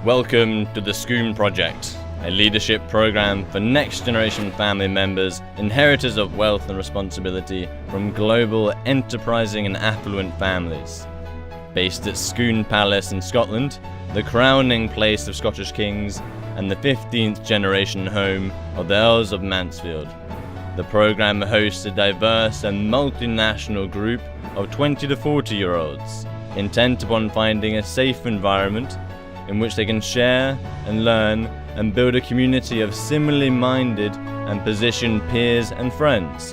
Welcome to the Schoon Project, a leadership program for next generation family members, inheritors of wealth and responsibility from global, enterprising and affluent families. Based at Scone Palace in Scotland, the crowning place of Scottish kings and the 15th generation home of the Earls of Mansfield. The program hosts a diverse and multinational group of 20 to 40-year-olds, intent upon finding a safe environment in which they can share and learn and build a community of similarly minded and positioned peers and friends.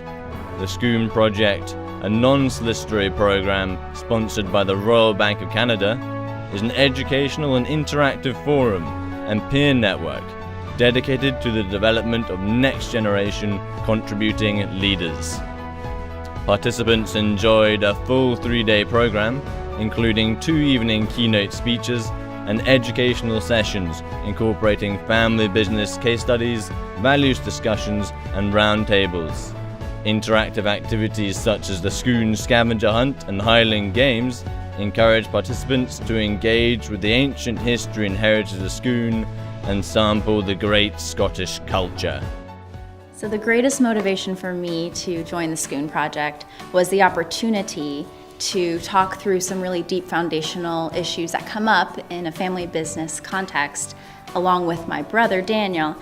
The Schoon Project, a non-solicitatory program sponsored by the Royal Bank of Canada, is an educational and interactive forum and peer network dedicated to the development of next-generation contributing leaders. Participants enjoyed a full 3-day program, including 2 evening keynote speeches and educational sessions incorporating family business case studies, values discussions, and roundtables. Interactive activities such as the Scone Scavenger Hunt and Highland Games encourage participants to engage with the ancient history and heritage of Scone and sample the great Scottish culture. So the greatest motivation for me to join the Schoon Project was the opportunity to talk through some really deep foundational issues that come up in a family business context, along with my brother Daniel.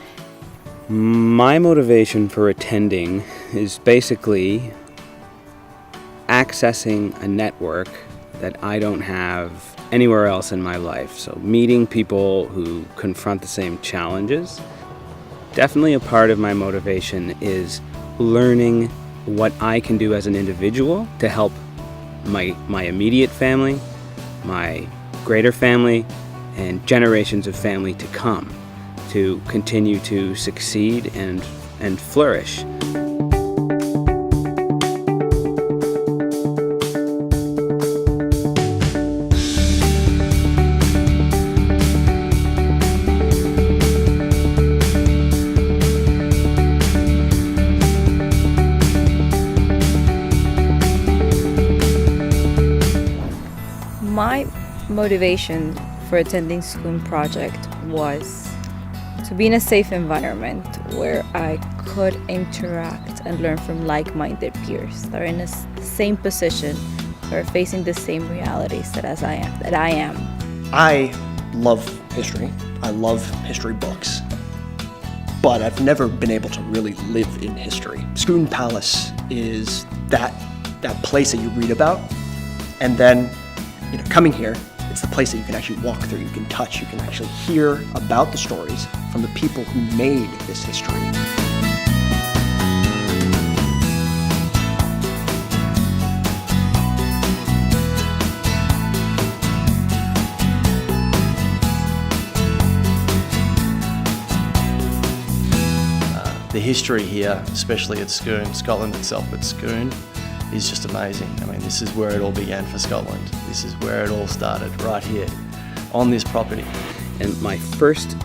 My motivation for attending is basically accessing a network that I don't have anywhere else in my life. So meeting people who confront the same challenges. Definitely a part of my motivation is learning what I can do as an individual to help my immediate family, my greater family, and generations of family to come to continue to succeed and flourish. My motivation for attending Schoon Project was to be in a safe environment where I could interact and learn from like-minded peers that are in the same position, that are facing the same realities that I am. I love history. I love history books, but I've never been able to really live in history. Scone Palace is that place that you read about, and then coming here, it's the place that you can actually walk through, you can touch, you can actually hear about the stories from the people who made this history. The history here, especially at Scone, Scotland itself, but Scone, is just amazing. I mean, this is where it all began for Scotland. This is where it all started, right here, on this property. And my first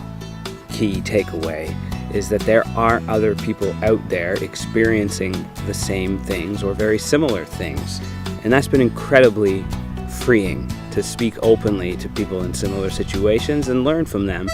key takeaway is that there are other people out there experiencing the same things or very similar things. And that's been incredibly freeing to speak openly to people in similar situations and learn from them.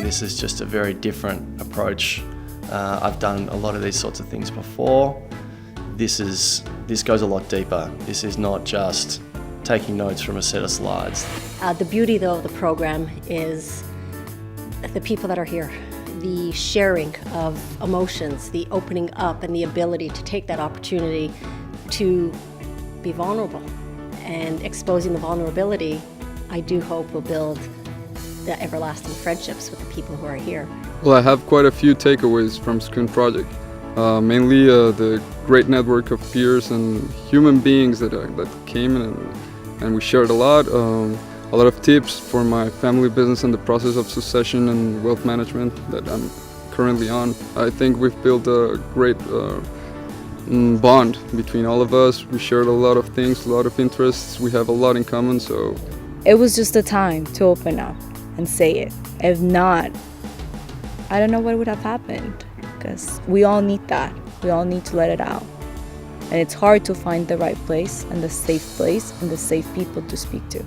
This is just a very different approach. I've done a lot of these sorts of things before. This goes a lot deeper. This is not just taking notes from a set of slides. The beauty though of the program is the people that are here, the sharing of emotions, the opening up and the ability to take that opportunity to be vulnerable, and exposing the vulnerability, I do hope will build the everlasting friendships with the people who are here. Well, I have quite a few takeaways from Schoon Project. Mainly the great network of peers and human beings that came in and we shared a lot. a lot of tips for my family business and the process of succession and wealth management that I'm currently on. I think we've built a great bond between all of us. We shared a lot of things, a lot of interests. We have a lot in common, so It was just a time to open up and say it. If not, I don't know what would have happened, because we all need that. We all need to let it out. And it's hard to find the right place and the safe people to speak to.